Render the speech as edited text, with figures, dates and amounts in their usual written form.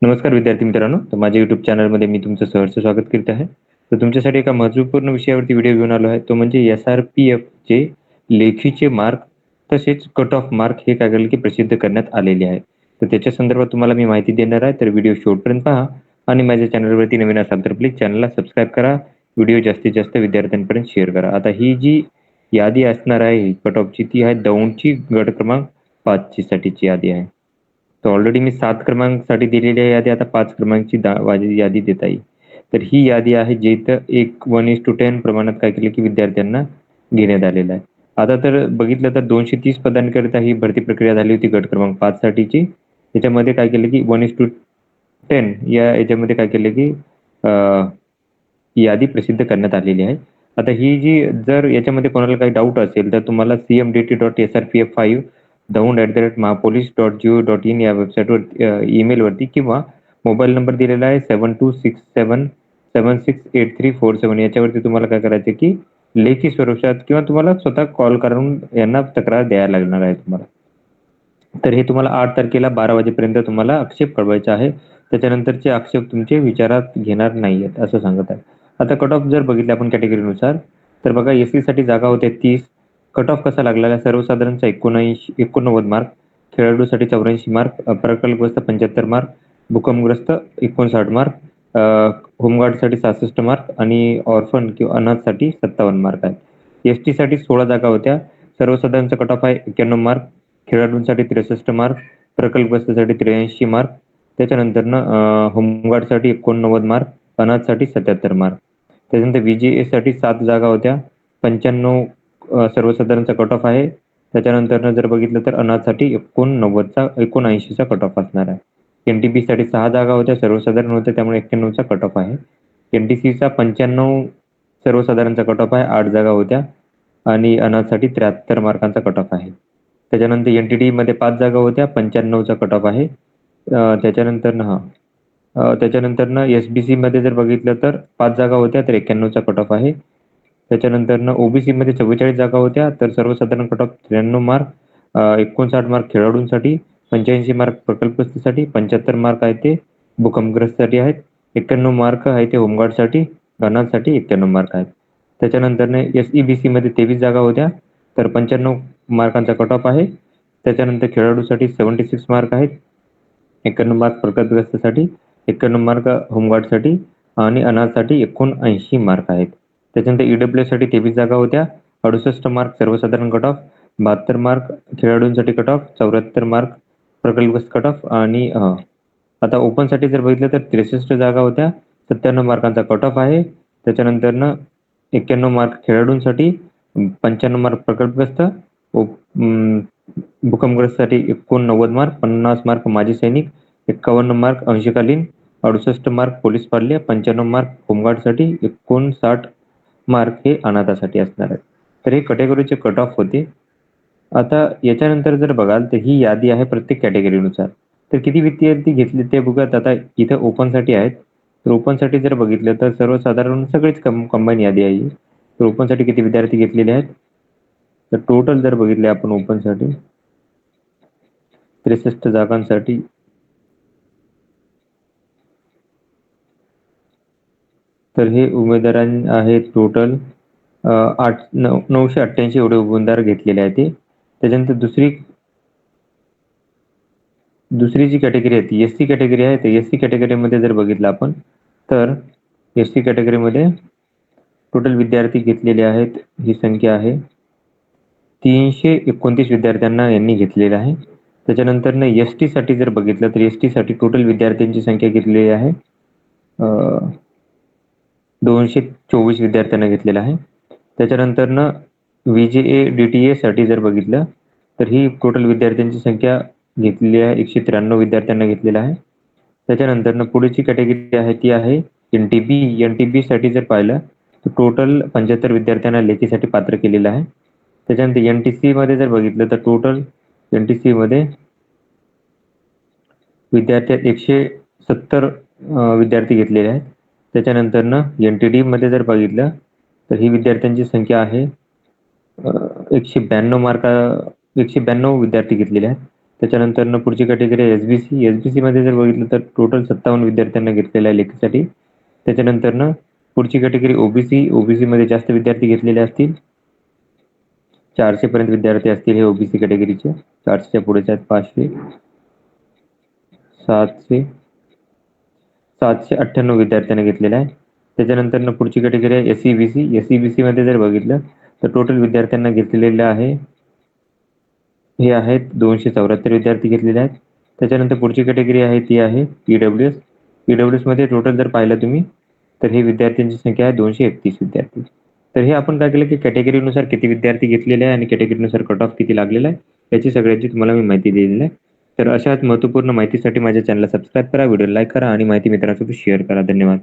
नमस्कार विद्यार्थी मित्रांनो. तर माझ्या YouTube चॅनलमध्ये मी तुमचं सहर्ष स्वागत करीत आहे. तर तुमच्यासाठी एका महत्त्वपूर्ण विषयावरती व्हिडिओ घेऊन आलो आहे. तो म्हणजे SRPFचे लेखीचे मार्क तसेच कट ऑफ मार्क हे काय झाले की प्रसिद्ध करण्यात आलेले आहे. तर त्याच्या संदर्भात तुम्हाला मी माहिती देणार आहे. तर व्हिडिओ शेवटपर्यंत पहा आणि माझ्या चॅनलवरती नवीन असाल तर प्लीज चॅनलला सबस्क्राईब करा. व्हिडिओ जास्तीत जास्त विद्यार्थ्यांपर्यंत शेअर करा. आता ही जी यादी असणार आहे कट ऑफची ती आहे दौंडची गट क्रमांक 5 ची साठीची यादी आहे. तर ऑलरेडी मी 7 क्रमांकसाठी दिलेली आहे यादी, आता 5 क्रमांकची यादी देता येईल. तर ही यादी आहे जे इथं 1:10 प्रमाणात काय केलं की विद्यार्थ्यांना घेण्यात आलेलं आहे. आता तर बघितलं तर 230 पदांकरिता ही भरती प्रक्रिया झाली होती गट क्रमांक 5 साठीची. त्याच्यामध्ये काय केलं की 1:10 या याच्यामध्ये काय केलं की ही यादी प्रसिद्ध करण्यात आलेली आहे. आता ही जी जर याच्यामध्ये कोणाला काही डाऊट असेल तर तुम्हाला cmdt.srpf5 daund@mahapolice.go.in या वेबसाईटवर ईमेलवरती किंवा मोबाईल नंबर दिलेला आहे 7267768347 याच्यावरती तुम्हाला काय करायचं की लेखी स्वरूपात किंवा तुम्हाला स्वतः कॉल करून यांना तक्रार द्यायला लागणार आहे तुम्हाला. तर हे तुम्हाला 8 तारखेला 12 वाजेपर्यंत तुम्हाला आक्षेप कळवायचा आहे. त्याच्यानंतरचे आक्षेप तुमचे विचारात घेणार नाही आहेत असं सांगत आहे. आता कट ऑफ जर बघितले आपण कॅटेगरीनुसार तर बघा एससीसाठी जागा होत्या 30. कट ऑफ कसा लागलेला आहे सर्वसाधारणचा 89 मार्क, खेळाडूसाठी 84 मार्क, प्रकल्पग्रस्त 75 मार्क, भूकंपग्रस्त 59 मार्क, होमगार्डसाठी 66 मार्क आणि ऑर्फन किंवा अनाथसाठी 57 मार्क आहेत. एसटीसाठी 16 जागा होत्या. सर्वसाधारणचा कट ऑफ आहे 91 मार्क, खेळाडूंसाठी 63 मार्क, प्रकल्पग्रस्तासाठी 83 मार्क, त्याच्यानंतरनं होमगार्डसाठी 89 मार्क, अनाथसाठी 77 मार्क. त्याच्यानंतर VGAसाठी 7 जागा होत्या, 95 सर्वसाधारणचा कट ऑफ आहे. त्याच्यानंतरनं जर बघितलं तर अनाथसाठी 79चा कट ऑफ असणार आहे. NTPसाठी 6 जागा होत्या, सर्वसाधारण होत्या त्यामुळे 91चा कट ऑफ आहे. NTCचा 95 सर्वसाधारणचा कट ऑफ आहे, 8 जागा होत्या आणि अनाथसाठी 73 मार्कांचा कट ऑफ आहे. त्याच्यानंतर NTT मध्ये 5 जागा होत्या, 95चा कट ऑफ आहे. त्याच्यानंतरनं SBC मध्ये जर बघितलं तर 5 जागा होत्या तर 91चा कट ऑफ आहे. त्याच्यानंतरनं OBC मध्ये 44 जागा होत्या तर सर्वसाधारण कट ऑफ 93 मार्क, 59 मार्क खेळाडूंसाठी, 85 मार्क प्रकल्पग्रस्तासाठी, 75 मार्क आहे ते भूकंपग्रस्तासाठी आहेत, 91 मार्क आहे ते होमगार्डसाठी, अनाथसाठी 91 मार्क आहेत. त्याच्यानंतरनं SEBC मध्ये 23 जागा होत्या तर 95 मार्कांचा कट ऑफ आहे. त्याच्यानंतर खेळाडूसाठी 76 मार्क आहेत, 91 मार्क प्रकल्पग्रस्तासाठी, 91 मार्क होमगार्डसाठी आणि अनाथसाठी 79 मार्क आहेत. त्याच्यानंतर EWS साठी 23 जागा होत्या, 68 मार्क सर्वसाधारण कट ऑफ, 72 मार्क खेळाडूंसाठी कट ऑफ, 74 मार्क प्रकल्पग्रस्त कट ऑफ आणि आता ओपनसाठी जर बघितलं तर 63 जागा होत्या, 97 मार्कांचा कट ऑफ आहे. त्याच्यानंतरनं 91 मार्क खेळाडूंसाठी, 95 मार्क प्रकल्पग्रस्त, भूकंपग्रस्तासाठी 89 मार्क, 50 मार्क माजी सैनिक, 51 मार्क अंशकालीन, 68 मार्क पोलीस पाल्य, 95 मार्क होमगार्डसाठी, 59 मार्क हे अनाथासाठी असणार आहेत. तर हे कॅटेगरीचे कट ऑफ होते. आता याच्यानंतर जर बघाल तर ही यादी आहे प्रत्येक कॅटेगरीनुसार. तर किती विद्यार्थी घेतले ते बघूयात. आता इथं ओपनसाठी आहेत. तर ओपनसाठी जर बघितलं तर सर्वसाधारण सगळीच कंबाईन यादी आहे. तर ओपनसाठी किती विद्यार्थी घेतलेले आहेत तर टोटल जर बघितले आपण ओपनसाठी 63 जागांसाठी तर हे उमेदवार आहेत टोटल 988 एवढे उमेदवार घेतलेले आहेत ते. त्याच्यानंतर दुसरी जी कॅटेगरी आहे ती एससी कॅटेगरी आहे. तर एससी कॅटेगरीमध्ये जर बघितलं आपण तर एससी कॅटेगरीमध्ये टोटल विद्यार्थी घेतलेले आहेत ही संख्या आहे 329 विद्यार्थ्यांना यांनी घेतलेलं आहे. त्याच्यानंतर एसटी साठी जर बघितलं तर एसटी साठी टोटल विद्यार्थ्यांची संख्या घेतलेली आहे 224 विद्यार्थ्यांना घेतलेलं आहे. त्याच्यानंतरनं VGA DTA साठी जर बघितलं तर ही टोटल विद्यार्थ्यांची संख्या घेतलेली आहे 193 विद्यार्थ्यांना घेतलेला आहे. त्याच्यानंतरनं पुढची कॅटेगरी आहे ती आहे NTB साठी जर पाहिलं तर टोटल 75 विद्यार्थ्यांना लेखीसाठी पात्र केलेलं आहे. त्याच्यानंतर NTC मध्ये जर बघितलं तर टोटल NTC मध्ये विद्यार्थ्यात 170 विद्यार्थी घेतलेले आहेत. त्याच्यानंतरनं NTD मध्ये जर बघितलं तर ही विद्यार्थ्यांची संख्या आहे 192 विद्यार्थी घेतलेले आहेत. त्याच्यानंतर पुढची कॅटेगरी आहे एसबीसी. एसबीसी मध्ये जर बघितलं तर टोटल 57 विद्यार्थ्यांना घेतलेलं आहे लेखीसाठी. त्याच्यानंतर पुढची कॅटेगरी ओबीसी. ओबीसी मध्ये जास्त विद्यार्थी घेतलेले असतील, 400 पर्यंत विद्यार्थी असतील हे ओबीसी कॅटेगरीचे. 400च्या पुढेच आहेत, 500, 700, 798 विद्यार्थ्यांना घेतलेला आहे. त्याच्यानंतर पुढची कॅटेगरी आहे एसईबीसी. एसईबीसी मध्ये जर बघितलं तर टोटल विद्यार्थ्यांना घेतलेलं आहे हे आहेत 274 विद्यार्थी घेतलेले आहेत. त्याच्यानंतर पुढची कॅटेगरी आहे ती आहे ईडब्ल्यूएस. ईडब्ल्यूएस मध्ये टोटल जर पाहिलं तुम्ही तर ही विद्यार्थ्यांची संख्या आहे 231 विद्यार्थी. तर हे आपण काय केलं की कॅटेगरीनुसार किती विद्यार्थी घेतलेले आहे आणि कॅटेगरीनुसार कट ऑफ किती लागलेला आहे याची सगळ्याची तुम्हाला मी माहिती दिलेली आहे. तर अशाच महत्त्वपूर्ण माहितीसाठी माझ्या चॅनलला सबस्क्राईब करा, व्हिडिओ लाईक करा आणि माहिती मित्रांसोबत शेअर करा. धन्यवाद.